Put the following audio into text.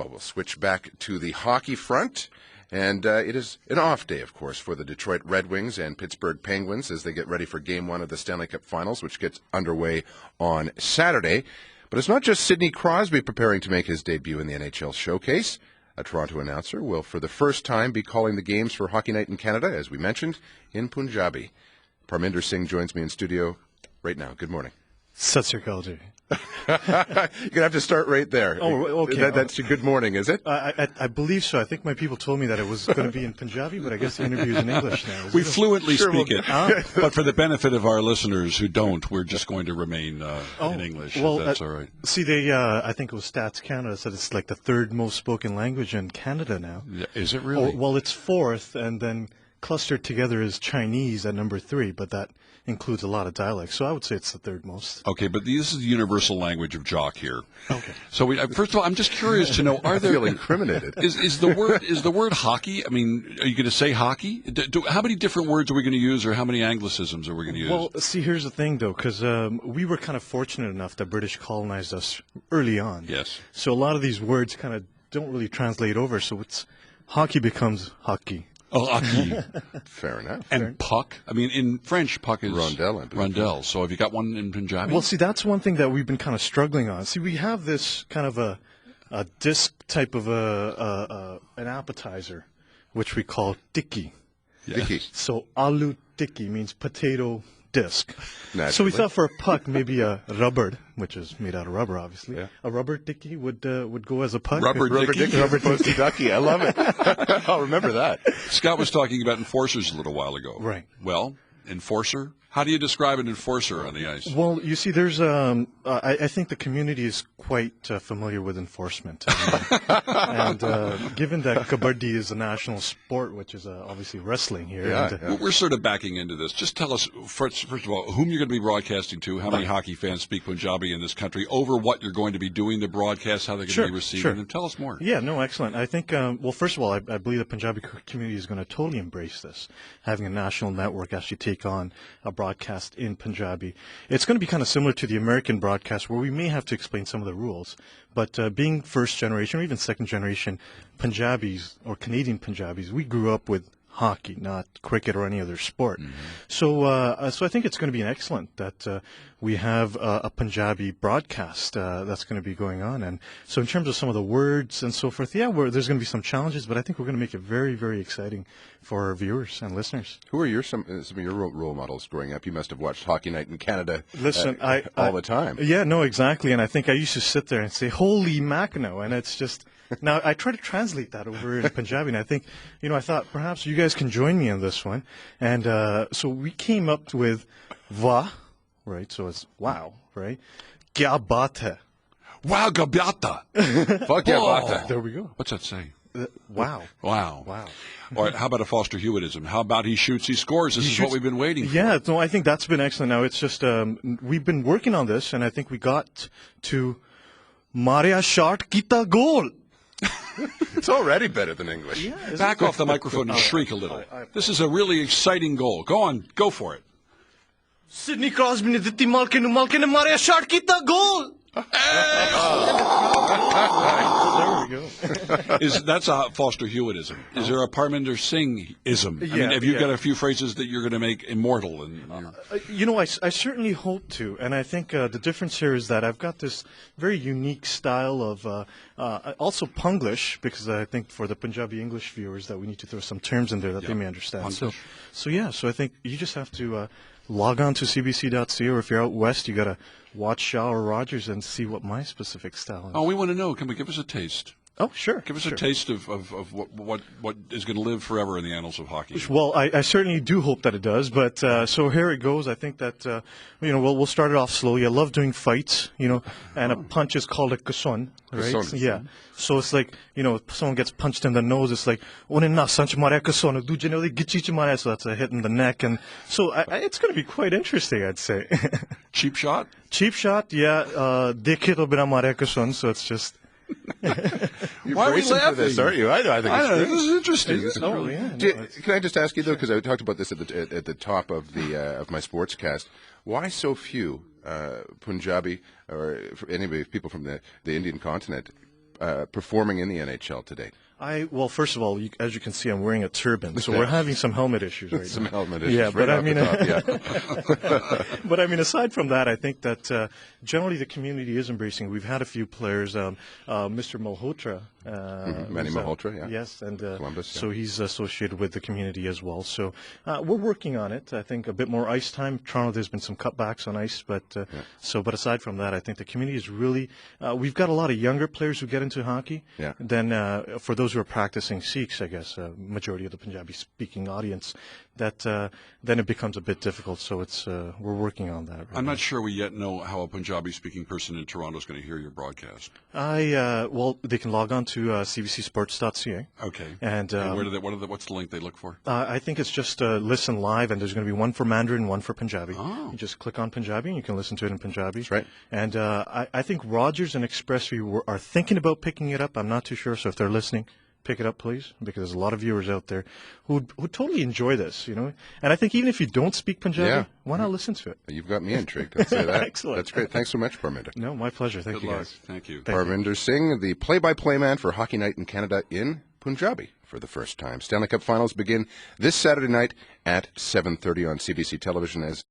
Well, we'll switch back to the hockey front. And it is an off day, of course, for the Detroit Red Wings and Pittsburgh Penguins as they get ready for Game 1 of the Stanley Cup Finals, which gets underway on Saturday. But it's not just Sidney Crosby preparing to make his debut in the NHL Showcase. A Toronto announcer will, for the first time, be calling the games for Hockey Night in Canada, as we mentioned, in Punjabi. Parminder Singh joins me in studio right now. Good morning. Sat Sri Akal ji. You're going to have to start right there. Oh, okay. That's your good morning, is it? I believe so. I think my people told me that it was going to be in Punjabi, but I guess the interview is in English now. We fluently speak it. But for the benefit of our listeners who don't, we're just going to remain in English, if that's all right. See, I think it was Stats Canada said it's like the third most spoken language in Canada now. Is it really? Well, it's fourth, and then clustered together is Chinese at number 3, but that includes a lot of dialects. So I would say it's the third most. Okay, but this is the universal language of jock here. Okay. So first of all, I'm just curious to know: I feel incriminated. Is the word hockey? I mean, are you going to say hockey? How many different words are we going to use, or how many anglicisms are we going to use? Well, see, here's the thing, though, because we were kind of fortunate enough that British colonized us early on. Yes. So a lot of these words kind of don't really translate over. So hockey becomes hockey. Oh, hockey. Fair enough. And puck? I mean, in French, puck is rondelle. Rondelle. So have you got one in Punjabi? Well, see, that's one thing that we've been kind of struggling on. See, we have this kind of a disc type of an appetizer, which we call tikki. Yes. Tikki. So aloo tikki means potato disc. Naturally. So we thought for a puck, maybe a rubber, which is made out of rubber, obviously. Yeah. A rubber tikki would go as a puck. Rubber tikki? Rubber tikki. Ducky. I love it. I'll remember that. Scott was talking about enforcers a little while ago. Right. Well, enforcer? How do you describe an enforcer on the ice? Well, you see, there's I think the community is quite familiar with enforcement. And given that kabaddi is a national sport, which is obviously wrestling here. Yeah, and, Well, we're sort of backing into this. Just tell us, first of all, whom you're going to be broadcasting to, how many hockey fans speak Punjabi in this country, over what you're going to be doing the broadcast, how they're going to be received, and tell us more. Yeah, no, excellent. I think, well, first of all, I believe the Punjabi community is going to totally embrace this, having a national network actually take on a broadcast in Punjabi. It's going to be kind of similar to the American broadcast where we may have to explain some of the rules, but being first generation or even second generation Punjabis or Canadian Punjabis, we grew up with hockey, not cricket or any other sport. Mm-hmm. So I think it's going to be excellent that we have a Punjabi broadcast that's going to be going on. And so in terms of some of the words and so forth, there's going to be some challenges, but I think we're going to make it very, very exciting for our viewers and listeners. Who are some of your role models growing up? You must have watched Hockey Night in Canada all the time. Yeah, no, exactly. And I think I used to sit there and say, holy Mackinaw, and it's just... Now, I try to translate that over in Punjabi, and I think, I thought perhaps you guys can join me on this one. And so we came up with Vah, right? So it's wow, right? Kya baat hai? Wow, gabata. Fuck yeah, bata. There we go. What's that say? Wow. Wow. Wow. All right, how about a Foster Hewitism? How about he shoots, he scores? This is what we've been waiting for. Yeah, no, I think that's been excellent. Now, it's just we've been working on this, and I think we got to Maria shot kita goal. It's already better than English. Yeah, Back off the microphone and shriek a little. This is a really exciting goal. Go on, go for it. Sidney Crosby ne ditti Malkin ne Maria shot kita goal. There we go. That's a Foster Hewitism. Is there a Parminder Singh-ism? I mean, have you got a few phrases that you're going to make immortal? I certainly hope to, and I think the difference here is that I've got this very unique style of also Punglish, because I think for the Punjabi English viewers that we need to throw some terms in there that they may understand. So I think you just have to log on to cbc.ca, or if you're out west, you got to watch Shaw or Rogers and see what my specific style is. Oh, we want to know. Can we give us a taste? Oh, sure. Give us a taste of what is going to live forever in the annals of hockey. Well, I certainly do hope that it does, but so here it goes. I think that, we'll start it off slowly. I love doing fights, and a punch is called a kason, right? Kason. Yeah. So it's like, if someone gets punched in the nose, it's like, so that's a hit in the neck. And so it's going to be quite interesting, I'd say. Cheap shot? Cheap shot, yeah. Dekhe to bina mare kason, so it's just... You're Why are we bracing for this, laughing? aren't you? I think it's great. This is interesting. Can I just ask you though, because I talked about this at the top of my sportscast, why so few Punjabi or any people from the Indian continent performing in the NHL today? Well, first of all, as you can see, I'm wearing a turban, so we're having some helmet issues right Some now. helmet issues. Yeah, right but I off mean, the top, yeah. but I mean, aside from that, I think that generally the community is embracing. We've had a few players, Mr. Malhotra. Manny Malhotra, yeah. Yes, and Columbus, so yeah. he's associated with the community as well. So we're working on it. I think a bit more ice time. Toronto, there's been some cutbacks on ice, but but aside from that, I think the community is really. We've got a lot of younger players who get into hockey. Yeah. Than for those who are practicing Sikhs, I guess, majority of the Punjabi-speaking audience. That then it becomes a bit difficult. So it's we're working on that. Right I'm now. not sure we yet know how a Punjabi-speaking person in Toronto is going to hear your broadcast. Well, they can log on to cbcsports.ca. Okay. And what's the link they look for? I think it's just listen live, and there's going to be one for Mandarin, one for Punjabi. Oh. You just click on Punjabi, and you can listen to it in Punjabi. That's right. And I think Rogers and Expressview are thinking about picking it up. I'm not too sure, so if they're listening, pick it up, please, because there's a lot of viewers out there who totally enjoy this, you know. And I think even if you don't speak Punjabi, why not listen to it? You've got me intrigued, I'd say that. Excellent. That's great. Thanks so much, Parminder. No, my pleasure. Thank Good you, luck. guys. Thank you. Parminder Singh, the play-by-play man for Hockey Night in Canada in Punjabi for the first time. Stanley Cup Finals begin this Saturday night at 7:30 on CBC television as